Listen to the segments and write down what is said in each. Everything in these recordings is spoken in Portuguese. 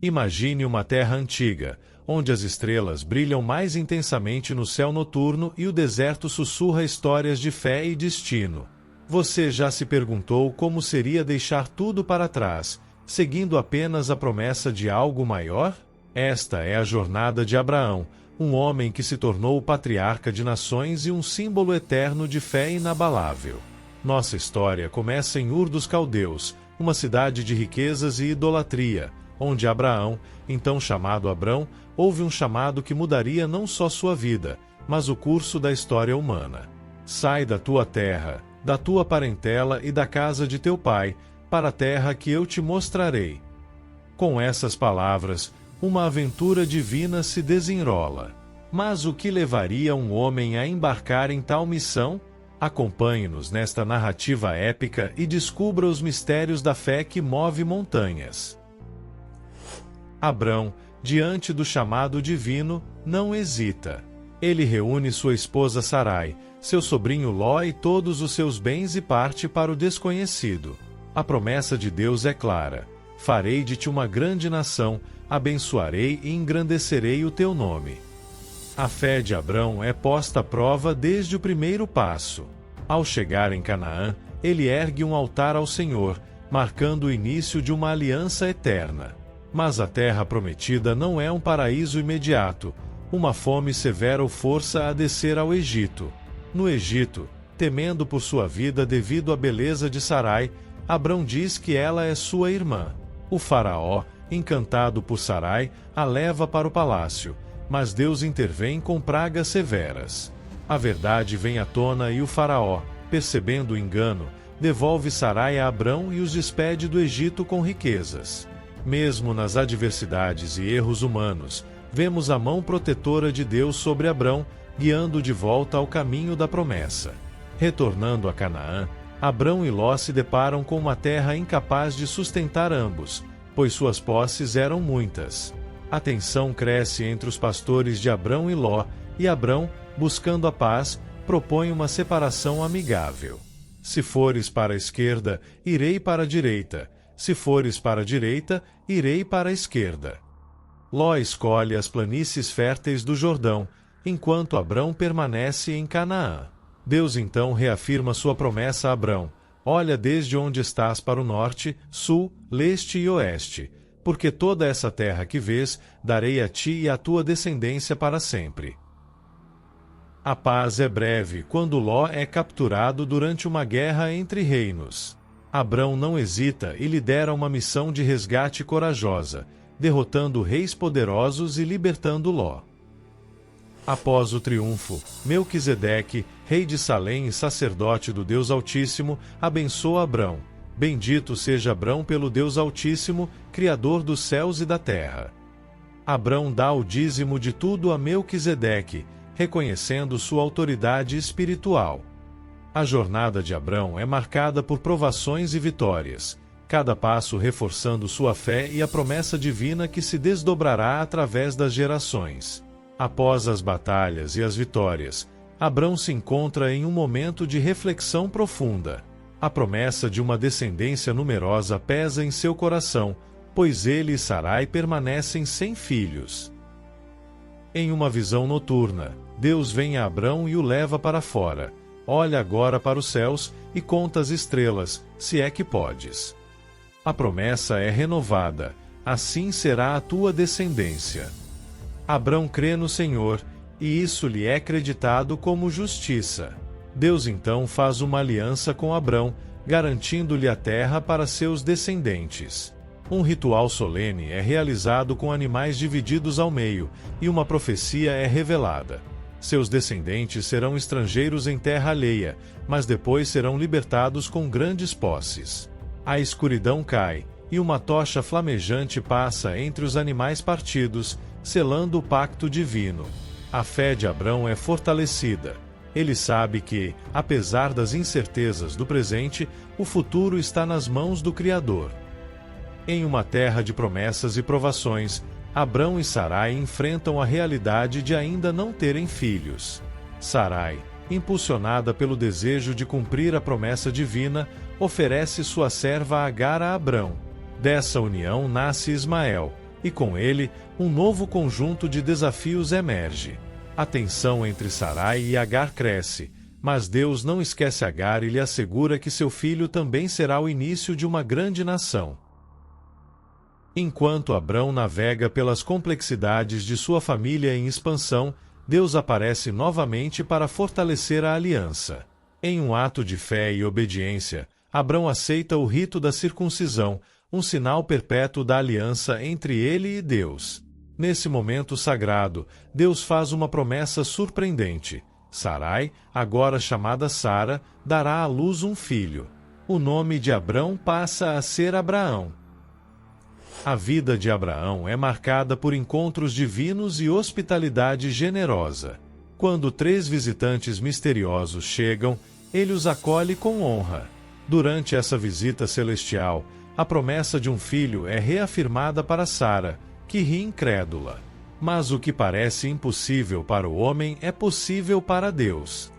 Imagine uma terra antiga, onde as estrelas brilham mais intensamente no céu noturno e o deserto sussurra histórias de fé e destino. Você já se perguntou como seria deixar tudo para trás, seguindo apenas a promessa de algo maior? Esta é a jornada de Abraão, um homem que se tornou o patriarca de nações e um símbolo eterno de fé inabalável. Nossa história começa em Ur dos Caldeus, uma cidade de riquezas e idolatria, onde Abraão, então chamado Abrão, houve um chamado que mudaria não só sua vida, mas o curso da história humana. Sai da tua terra, da tua parentela e da casa de teu pai, para a terra que eu te mostrarei. Com essas palavras, uma aventura divina se desenrola. Mas o que levaria um homem a embarcar em tal missão? Acompanhe-nos nesta narrativa épica e descubra os mistérios da fé que move montanhas. Abrão, diante do chamado divino, não hesita. Ele reúne sua esposa Sarai, seu sobrinho Ló e todos os seus bens e parte para o desconhecido. A promessa de Deus é clara: farei de ti uma grande nação, abençoarei e engrandecerei o teu nome. A fé de Abrão é posta à prova desde o primeiro passo. Ao chegar em Canaã, ele ergue um altar ao Senhor, marcando o início de uma aliança eterna. Mas a terra prometida não é um paraíso imediato. Uma fome severa o força a descer ao Egito. No Egito, temendo por sua vida devido à beleza de Sarai, Abrão diz que ela é sua irmã. O faraó, encantado por Sarai, a leva para o palácio, mas Deus intervém com pragas severas. A verdade vem à tona e o faraó, percebendo o engano, devolve Sarai a Abrão e os despede do Egito com riquezas. Mesmo nas adversidades e erros humanos, vemos a mão protetora de Deus sobre Abrão, guiando de volta ao caminho da promessa. Retornando a Canaã, Abrão e Ló se deparam com uma terra incapaz de sustentar ambos, pois suas posses eram muitas. A tensão cresce entre os pastores de Abrão e Ló, e Abrão, buscando a paz, propõe uma separação amigável. Se fores para a esquerda, irei para a direita. Se fores para a direita, irei para a esquerda. Ló escolhe as planícies férteis do Jordão, enquanto Abrão permanece em Canaã. Deus então reafirma sua promessa a Abrão: olha desde onde estás para o norte, sul, leste e oeste, porque toda essa terra que vês, darei a ti e à tua descendência para sempre. A paz é breve quando Ló é capturado durante uma guerra entre reinos. Abrão não hesita e lidera uma missão de resgate corajosa, derrotando reis poderosos e libertando Ló. Após o triunfo, Melquisedeque, rei de Salém e sacerdote do Deus Altíssimo, abençoa Abrão. Bendito seja Abrão pelo Deus Altíssimo, Criador dos céus e da terra. Abrão dá o dízimo de tudo a Melquisedeque, reconhecendo sua autoridade espiritual. A jornada de Abrão é marcada por provações e vitórias, cada passo reforçando sua fé e a promessa divina que se desdobrará através das gerações. Após as batalhas e as vitórias, Abrão se encontra em um momento de reflexão profunda. A promessa de uma descendência numerosa pesa em seu coração, pois ele e Sarai permanecem sem filhos. Em uma visão noturna, Deus vem a Abrão e o leva para fora. Olha agora para os céus e conta as estrelas, se é que podes. A promessa é renovada, assim será a tua descendência. Abrão crê no Senhor, e isso lhe é creditado como justiça. Deus então faz uma aliança com Abrão, garantindo-lhe a terra para seus descendentes. Um ritual solene é realizado com animais divididos ao meio, e uma profecia é revelada. Seus descendentes serão estrangeiros em terra alheia, mas depois serão libertados com grandes posses. A escuridão cai, e uma tocha flamejante passa entre os animais partidos, selando o pacto divino. A fé de Abrão é fortalecida. Ele sabe que, apesar das incertezas do presente, o futuro está nas mãos do Criador. Em uma terra de promessas e provações, Abrão e Sarai enfrentam a realidade de ainda não terem filhos. Sarai, impulsionada pelo desejo de cumprir a promessa divina, oferece sua serva Agar a Abrão. Dessa união nasce Ismael, e com ele, um novo conjunto de desafios emerge. A tensão entre Sarai e Agar cresce, mas Deus não esquece Agar e lhe assegura que seu filho também será o início de uma grande nação. Enquanto Abrão navega pelas complexidades de sua família em expansão, Deus aparece novamente para fortalecer a aliança. Em um ato de fé e obediência, Abrão aceita o rito da circuncisão, um sinal perpétuo da aliança entre ele e Deus. Nesse momento sagrado, Deus faz uma promessa surpreendente. Sarai, agora chamada Sara, dará à luz um filho. O nome de Abrão passa a ser Abraão. A vida de Abraão é marcada por encontros divinos e hospitalidade generosa. Quando 3 visitantes misteriosos chegam, ele os acolhe com honra. Durante essa visita celestial, a promessa de um filho é reafirmada para Sara, que ri incrédula. Mas o que parece impossível para o homem é possível para Deus.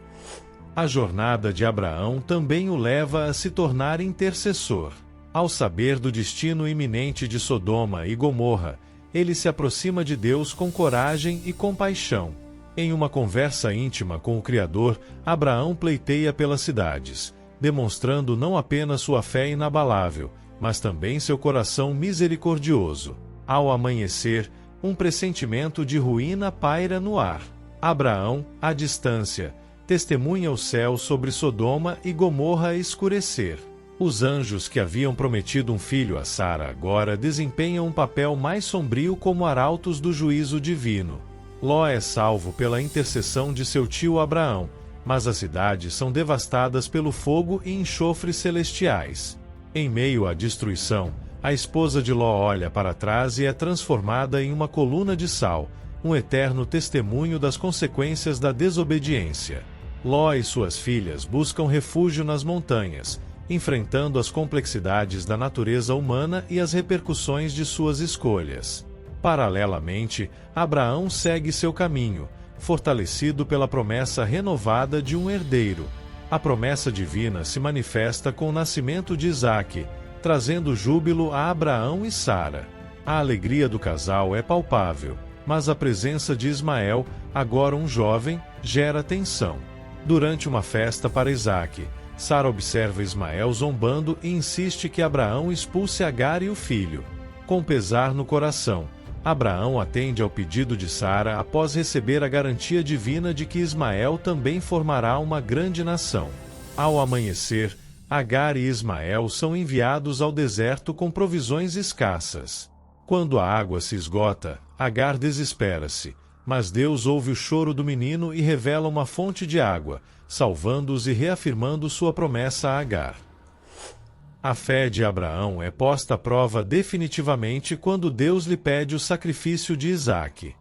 A jornada de Abraão também o leva a se tornar intercessor. Ao saber do destino iminente de Sodoma e Gomorra, ele se aproxima de Deus com coragem e compaixão. Em uma conversa íntima com o Criador, Abraão pleiteia pelas cidades, demonstrando não apenas sua fé inabalável, mas também seu coração misericordioso. Ao amanhecer, um pressentimento de ruína paira no ar. Abraão, à distância, testemunha o céu sobre Sodoma e Gomorra escurecer. Os anjos que haviam prometido um filho a Sara agora desempenham um papel mais sombrio como arautos do juízo divino. Ló é salvo pela intercessão de seu tio Abraão, mas as cidades são devastadas pelo fogo e enxofres celestiais. Em meio à destruição, a esposa de Ló olha para trás e é transformada em uma coluna de sal, um eterno testemunho das consequências da desobediência. Ló e suas filhas buscam refúgio nas montanhas, enfrentando as complexidades da natureza humana e as repercussões de suas escolhas. Paralelamente, Abraão segue seu caminho, fortalecido pela promessa renovada de um herdeiro. A promessa divina se manifesta com o nascimento de Isaque, trazendo júbilo a Abraão e Sara. A alegria do casal é palpável, mas a presença de Ismael, agora um jovem, gera tensão. Durante uma festa para Isaque, Sara observa Ismael zombando e insiste que Abraão expulse Agar e o filho. Com pesar no coração, Abraão atende ao pedido de Sara após receber a garantia divina de que Ismael também formará uma grande nação. Ao amanhecer, Agar e Ismael são enviados ao deserto com provisões escassas. Quando a água se esgota, Agar desespera-se, mas Deus ouve o choro do menino e revela uma fonte de água, salvando-os e reafirmando sua promessa a Agar. A fé de Abraão é posta à prova definitivamente quando Deus lhe pede o sacrifício de Isaque.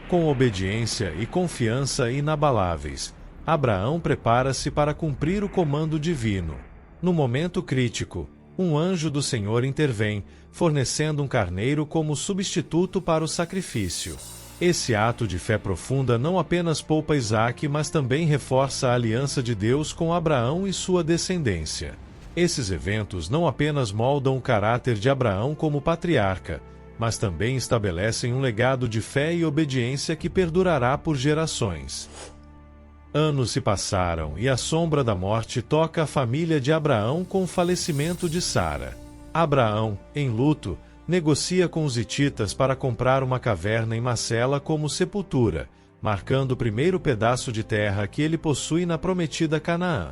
Com obediência e confiança inabaláveis, Abraão prepara-se para cumprir o comando divino. No momento crítico, um anjo do Senhor intervém, fornecendo um carneiro como substituto para o sacrifício. Esse ato de fé profunda não apenas poupa Isaque, mas também reforça a aliança de Deus com Abraão e sua descendência. Esses eventos não apenas moldam o caráter de Abraão como patriarca, mas também estabelecem um legado de fé e obediência que perdurará por gerações. Anos se passaram e a sombra da morte toca a família de Abraão com o falecimento de Sara. Abraão, em luto, negocia com os hititas para comprar uma caverna em Macela como sepultura, marcando o primeiro pedaço de terra que ele possui na prometida Canaã.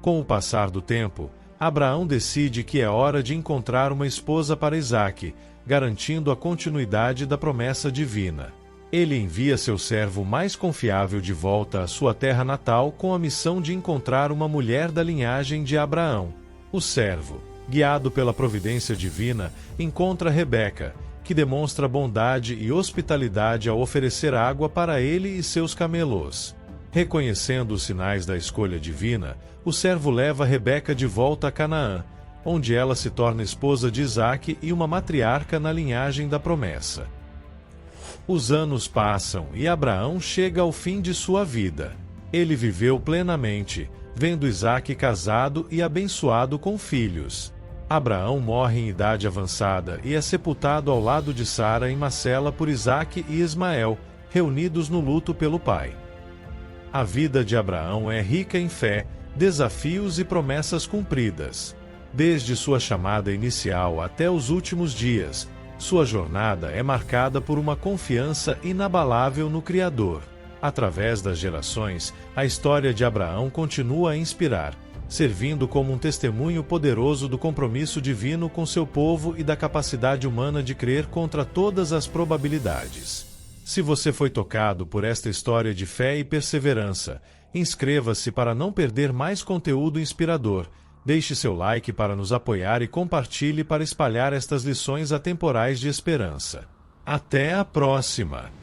Com o passar do tempo, Abraão decide que é hora de encontrar uma esposa para Isaque, garantindo a continuidade da promessa divina. Ele envia seu servo mais confiável de volta à sua terra natal com a missão de encontrar uma mulher da linhagem de Abraão. O servo, guiado pela providência divina, encontra Rebeca, que demonstra bondade e hospitalidade ao oferecer água para ele e seus camelos. Reconhecendo os sinais da escolha divina, o servo leva Rebeca de volta a Canaã, onde ela se torna esposa de Isaque e uma matriarca na linhagem da promessa. Os anos passam e Abraão chega ao fim de sua vida. Ele viveu plenamente, vendo Isaque casado e abençoado com filhos. Abraão morre em idade avançada e é sepultado ao lado de Sara em Macela por Isaque e Ismael, reunidos no luto pelo pai. A vida de Abraão é rica em fé, desafios e promessas cumpridas. Desde sua chamada inicial até os últimos dias, sua jornada é marcada por uma confiança inabalável no Criador. Através das gerações, a história de Abraão continua a inspirar, servindo como um testemunho poderoso do compromisso divino com seu povo e da capacidade humana de crer contra todas as probabilidades. Se você foi tocado por esta história de fé e perseverança, inscreva-se para não perder mais conteúdo inspirador. Deixe seu like para nos apoiar e compartilhe para espalhar estas lições atemporais de esperança. Até a próxima!